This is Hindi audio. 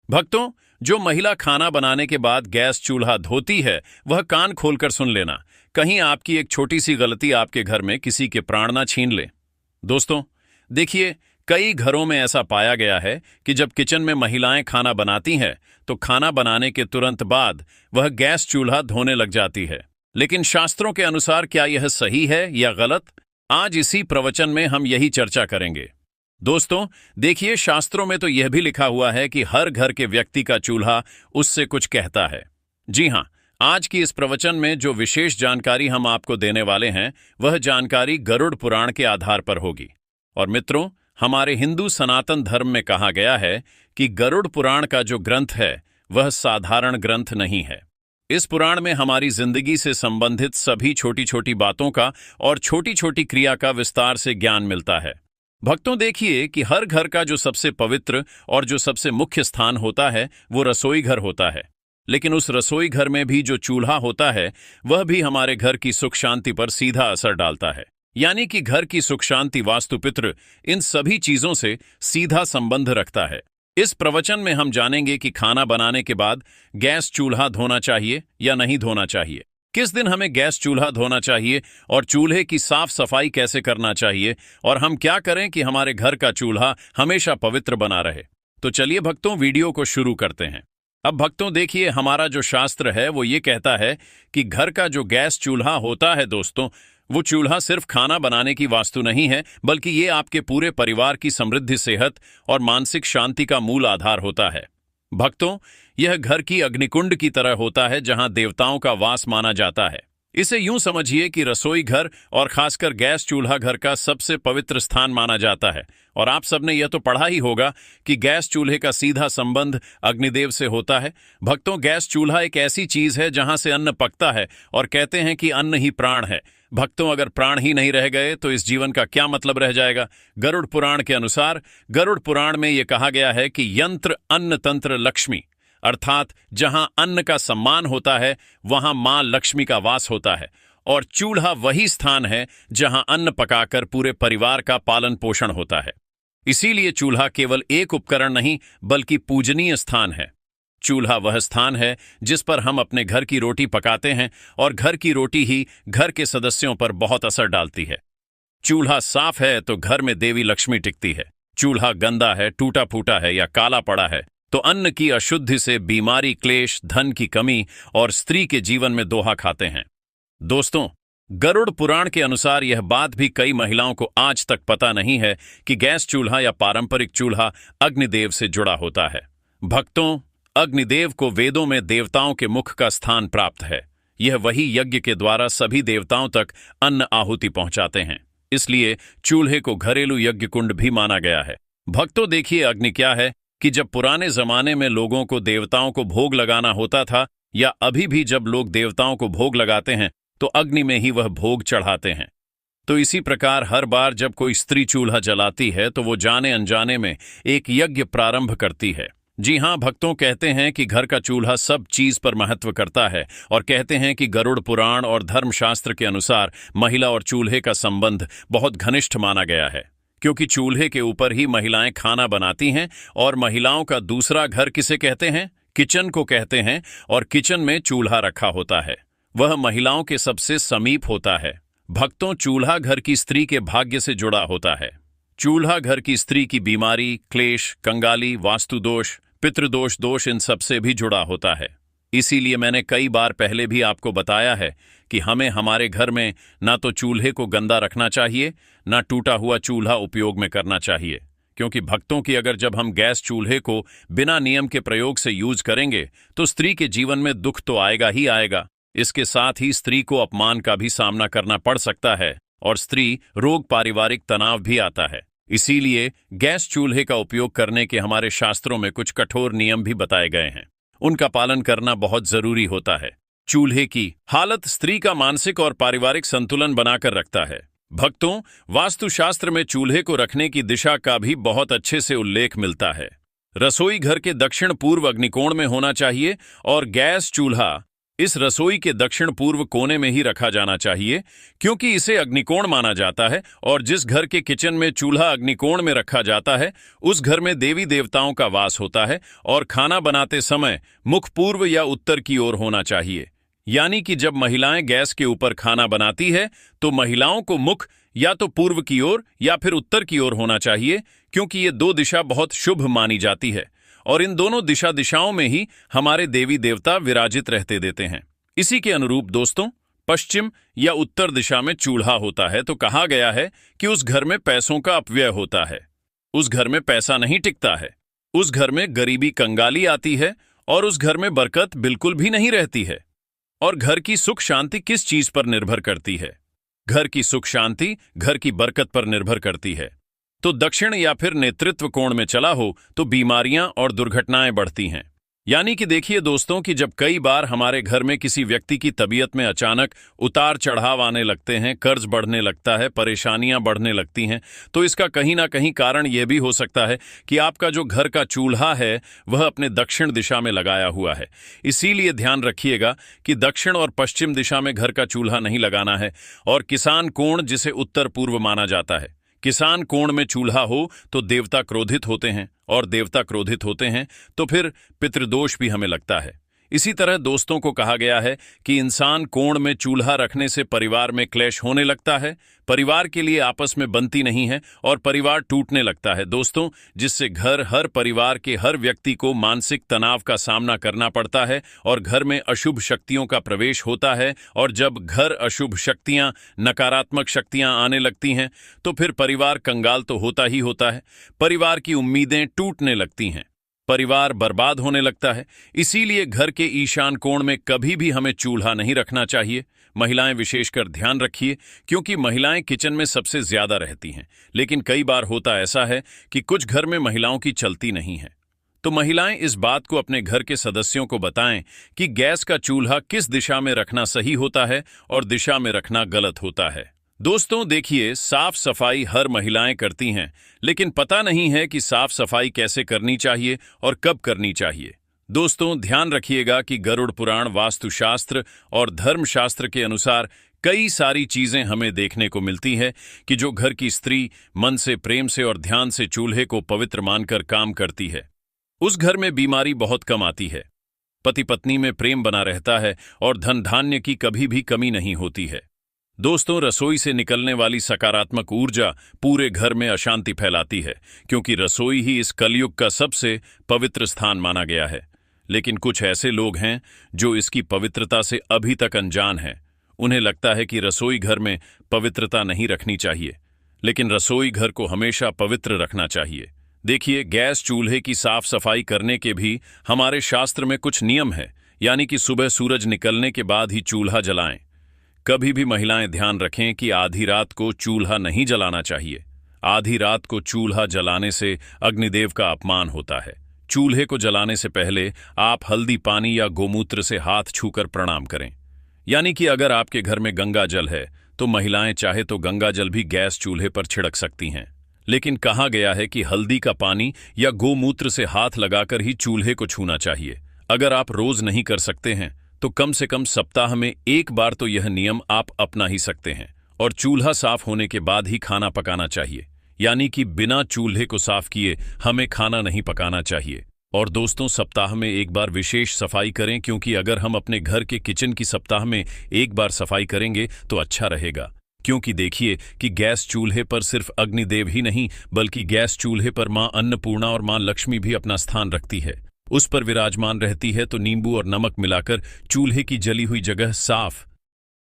भक्तों, जो महिला खाना बनाने के बाद गैस चूल्हा धोती है, वह कान खोलकर सुन लेना। कहीं आपकी एक छोटी सी गलती आपके घर में किसी के प्राण ना छीन ले। दोस्तों, देखिए, कई घरों में ऐसा पाया गया है कि जब किचन में महिलाएं खाना बनाती हैं, तो खाना बनाने के तुरंत बाद वह गैस चूल्हा धोने लग जाती है। लेकिन शास्त्रों के अनुसार क्या यह सही है या गलत? आज इसी प्रवचन में हम यही चर्चा करेंगे। दोस्तों, देखिए, शास्त्रों में तो यह भी लिखा हुआ है कि हर घर के व्यक्ति का चूल्हा उससे कुछ कहता है। जी हां, आज की इस प्रवचन में जो विशेष जानकारी हम आपको देने वाले हैं, वह जानकारी गरुड़ पुराण के आधार पर होगी। और मित्रों, हमारे हिंदू सनातन धर्म में कहा गया है कि गरुड़ पुराण का जो ग्रंथ है, वह साधारण ग्रंथ नहीं है। इस पुराण में हमारी जिंदगी से संबंधित सभी छोटी छोटी बातों का और छोटी छोटी क्रिया का विस्तार से ज्ञान मिलता है। भक्तों, देखिए कि हर घर का जो सबसे पवित्र और जो सबसे मुख्य स्थान होता है, वो रसोई घर होता है। लेकिन उस रसोई घर में भी जो चूल्हा होता है, वह भी हमारे घर की सुख शांति पर सीधा असर डालता है। यानी कि घर की सुख शांति, वास्तुपित्र, इन सभी चीजों से सीधा संबंध रखता है। इस प्रवचन में हम जानेंगे कि खाना बनाने के बाद गैस चूल्हा धोना चाहिए या नहीं धोना चाहिए, किस दिन हमें गैस चूल्हा धोना चाहिए और चूल्हे की साफ सफाई कैसे करना चाहिए, और हम क्या करें कि हमारे घर का चूल्हा हमेशा पवित्र बना रहे। तो चलिए भक्तों, वीडियो को शुरू करते हैं। अब भक्तों, देखिए, हमारा जो शास्त्र है वो ये कहता है कि घर का जो गैस चूल्हा होता है, दोस्तों, वो चूल्हा सिर्फ खाना बनाने की वास्तु नहीं है, बल्कि ये आपके पूरे परिवार की समृद्धि, सेहत और मानसिक शांति का मूल आधार होता है। भक्तों, यह घर की अग्निकुंड की तरह होता है जहां देवताओं का वास माना जाता है। इसे यूं समझिए कि रसोई घर और खासकर गैस चूल्हा घर का सबसे पवित्र स्थान माना जाता है। और आप सबने यह तो पढ़ा ही होगा कि गैस चूल्हे का सीधा संबंध अग्निदेव से होता है। भक्तों, गैस चूल्हा एक ऐसी चीज है जहां से अन्न पकता है, और कहते हैं कि अन्न ही प्राण है। भक्तों, अगर प्राण ही नहीं रह गए तो इस जीवन का क्या मतलब रह जाएगा? गरुड़ पुराण के अनुसार, गरुड़ पुराण में यह कहा गया है कि यंत्र अन्न तंत्र लक्ष्मी, अर्थात जहां अन्न का सम्मान होता है, वहां मां लक्ष्मी का वास होता है। और चूल्हा वही स्थान है जहां अन्न पकाकर पूरे परिवार का पालन पोषण होता है। इसीलिए चूल्हा केवल एक उपकरण नहीं, बल्कि पूजनीय स्थान है। चूल्हा वह स्थान है जिस पर हम अपने घर की रोटी पकाते हैं, और घर की रोटी ही घर के सदस्यों पर बहुत असर डालती है। चूल्हा साफ है तो घर में देवी लक्ष्मी टिकती है। चूल्हा गंदा है, टूटा फूटा है या काला पड़ा है, तो अन्न की अशुद्धि से बीमारी, क्लेश, धन की कमी और स्त्री के जीवन में दोहा खाते हैं। दोस्तों, गरुड़ पुराण के अनुसार यह बात भी कई महिलाओं को आज तक पता नहीं है कि गैस चूल्हा या पारंपरिक चूल्हा अग्निदेव से जुड़ा होता है। भक्तों, अग्निदेव को वेदों में देवताओं के मुख का स्थान प्राप्त है। यह वही यज्ञ के द्वारा सभी देवताओं तक अन्न आहुति पहुंचाते हैं। इसलिए चूल्हे को घरेलू यज्ञ कुंड भी माना गया है। भक्तों, देखिए, अग्नि क्या है कि जब पुराने जमाने में लोगों को देवताओं को भोग लगाना होता था, या अभी भी जब लोग देवताओं को भोग लगाते हैं, तो अग्नि में ही वह भोग चढ़ाते हैं। तो इसी प्रकार हर बार जब कोई स्त्री चूल्हा जलाती है, तो वो जाने अनजाने में एक यज्ञ प्रारंभ करती है। जी हां भक्तों, कहते हैं कि घर का चूल्हा सब चीज पर महत्व करता है, और कहते हैं कि गरुड़ पुराण और धर्मशास्त्र के अनुसार महिला और चूल्हे का संबंध बहुत घनिष्ठ माना गया है, क्योंकि चूल्हे के ऊपर ही महिलाएं खाना बनाती हैं। और महिलाओं का दूसरा घर किसे कहते हैं? किचन को कहते हैं। और किचन में चूल्हा रखा होता है, वह महिलाओं के सबसे समीप होता है। भक्तों, चूल्हा घर की स्त्री के भाग्य से जुड़ा होता है। चूल्हा घर की स्त्री की बीमारी, क्लेश, कंगाली, वास्तुदोष, पितृदोष, दोष, इन सब से भी जुड़ा होता है। इसीलिए मैंने कई बार पहले भी आपको बताया है कि हमें हमारे घर में ना तो चूल्हे को गंदा रखना चाहिए, ना टूटा हुआ चूल्हा उपयोग में करना चाहिए। क्योंकि भक्तों की अगर जब हम गैस चूल्हे को बिना नियम के प्रयोग से यूज करेंगे, तो स्त्री के जीवन में दुख तो आएगा ही आएगा। इसके साथ ही स्त्री को अपमान का भी सामना करना पड़ सकता है, और स्त्री रोग, पारिवारिक तनाव भी आता है। इसीलिए गैस चूल्हे का उपयोग करने के हमारे शास्त्रों में कुछ कठोर नियम भी बताए गए हैं। उनका पालन करना बहुत जरूरी होता है। चूल्हे की हालत स्त्री का मानसिक और पारिवारिक संतुलन बनाकर रखता है। भक्तों, वास्तुशास्त्र में चूल्हे को रखने की दिशा का भी बहुत अच्छे से उल्लेख मिलता है। रसोई घर के दक्षिण पूर्व अग्निकोण में होना चाहिए, और गैस चूल्हा इस रसोई के दक्षिण पूर्व कोने में ही रखा जाना चाहिए, क्योंकि इसे अग्निकोण माना जाता है और जिस घर के किचन में चूल्हा अग्निकोण में रखा जाता है उस घर में देवी देवताओं का वास होता है और खाना बनाते समय मुख पूर्व या उत्तर की ओर होना चाहिए। यानी कि जब महिलाएं गैस के ऊपर खाना बनाती है तो महिलाओं को मुख या तो पूर्व की ओर या फिर उत्तर की ओर होना चाहिए, क्योंकि ये दो दिशा बहुत शुभ मानी जाती है और इन दोनों दिशाओं में ही हमारे देवी देवता विराजित रहते देते हैं। इसी के अनुरूप दोस्तों, पश्चिम या उत्तर दिशा में चूल्हा होता है तो कहा गया है कि उस घर में पैसों का अपव्यय होता है, उस घर में पैसा नहीं टिकता है, उस घर में गरीबी कंगाली आती है और उस घर में बरकत बिल्कुल भी नहीं रहती है। और घर की सुख शांति किस चीज पर निर्भर करती है? घर की सुख शांति घर की बरकत पर निर्भर करती है। तो दक्षिण या फिर नेतृत्व कोण में चला हो तो बीमारियां और दुर्घटनाएं बढ़ती हैं। यानी कि देखिए दोस्तों कि जब कई बार हमारे घर में किसी व्यक्ति की तबीयत में अचानक उतार चढ़ाव आने लगते हैं, कर्ज बढ़ने लगता है, परेशानियां बढ़ने लगती हैं, तो इसका कहीं ना कहीं कारण यह भी हो सकता है कि आपका जो घर का चूल्हा है वह अपने दक्षिण दिशा में लगाया हुआ है। इसीलिए ध्यान रखिएगा कि दक्षिण और पश्चिम दिशा में घर का चूल्हा नहीं लगाना है। और किसान कोण, जिसे उत्तर पूर्व माना जाता है, किसान कोण में चूल्हा हो तो देवता क्रोधित होते हैं और देवता क्रोधित होते हैं तो फिर पितृदोष भी हमें लगता है। इसी तरह दोस्तों को कहा गया है कि इंसान कोण में चूल्हा रखने से परिवार में क्लेश होने लगता है, परिवार के लिए आपस में बनती नहीं है और परिवार टूटने लगता है दोस्तों, जिससे हर परिवार के हर व्यक्ति को मानसिक तनाव का सामना करना पड़ता है और घर में अशुभ शक्तियों का प्रवेश होता है। और जब घर अशुभ शक्तियां, नकारात्मक शक्तियां आने लगती हैं तो फिर परिवार कंगाल तो होता ही होता है, परिवार की उम्मीदें टूटने लगती हैं, परिवार बर्बाद होने लगता है। इसीलिए घर के ईशान कोण में कभी भी हमें चूल्हा नहीं रखना चाहिए। महिलाएं विशेषकर ध्यान रखिए, क्योंकि महिलाएं किचन में सबसे ज्यादा रहती हैं, लेकिन कई बार होता ऐसा है कि कुछ घर में महिलाओं की चलती नहीं है। तो महिलाएं इस बात को अपने घर के सदस्यों को बताएं कि गैस का चूल्हा किस दिशा में रखना सही होता है और दिशा में रखना गलत होता है। दोस्तों देखिए, साफ सफाई हर महिलाएं करती हैं, लेकिन पता नहीं है कि साफ सफाई कैसे करनी चाहिए और कब करनी चाहिए। दोस्तों ध्यान रखिएगा कि गरुड़ पुराण, वास्तुशास्त्र और धर्मशास्त्र के अनुसार कई सारी चीजें हमें देखने को मिलती है कि जो घर की स्त्री मन से, प्रेम से और ध्यान से चूल्हे को पवित्र मानकर काम करती है, उस घर में बीमारी बहुत कम आती है, पति पत्नी में प्रेम बना रहता है और धन धान्य की कभी भी कमी नहीं होती है। दोस्तों, रसोई से निकलने वाली सकारात्मक ऊर्जा पूरे घर में अशांति फैलाती है, क्योंकि रसोई ही इस कलयुग का सबसे पवित्र स्थान माना गया है। लेकिन कुछ ऐसे लोग हैं जो इसकी पवित्रता से अभी तक अनजान हैं। उन्हें लगता है कि रसोई घर में पवित्रता नहीं रखनी चाहिए, लेकिन रसोई घर को हमेशा पवित्र रखना चाहिए। देखिए, गैस चूल्हे की साफ सफाई करने के भी हमारे शास्त्र में कुछ नियम है, यानी कि सुबह सूरज निकलने के बाद ही चूल्हा जलाएं। कभी भी महिलाएं ध्यान रखें कि आधी रात को चूल्हा नहीं जलाना चाहिए। आधी रात को चूल्हा जलाने से अग्निदेव का अपमान होता है। चूल्हे को जलाने से पहले आप हल्दी पानी या गोमूत्र से हाथ छूकर प्रणाम करें। यानी कि अगर आपके घर में गंगा जल है तो महिलाएं चाहे तो गंगा जल भी गैस चूल्हे पर छिड़क सकती हैं, लेकिन कहा गया है कि हल्दी का पानी या गोमूत्र से हाथ लगाकर ही चूल्हे को छूना चाहिए। अगर आप रोज नहीं कर सकते हैं तो कम से कम सप्ताह में एक बार तो यह नियम आप अपना ही सकते हैं। और चूल्हा साफ होने के बाद ही खाना पकाना चाहिए, यानी कि बिना चूल्हे को साफ किए हमें खाना नहीं पकाना चाहिए। और दोस्तों, सप्ताह में एक बार विशेष सफाई करें, क्योंकि अगर हम अपने घर के किचन की सप्ताह में एक बार सफाई करेंगे तो अच्छा रहेगा। क्योंकि देखिए कि गैस चूल्हे पर सिर्फ अग्निदेव ही नहीं, बल्कि गैस चूल्हे पर मां अन्नपूर्णा और मां लक्ष्मी भी अपना स्थान रखती है, उस पर विराजमान रहती है। तो नींबू और नमक मिलाकर चूल्हे की जली हुई जगह साफ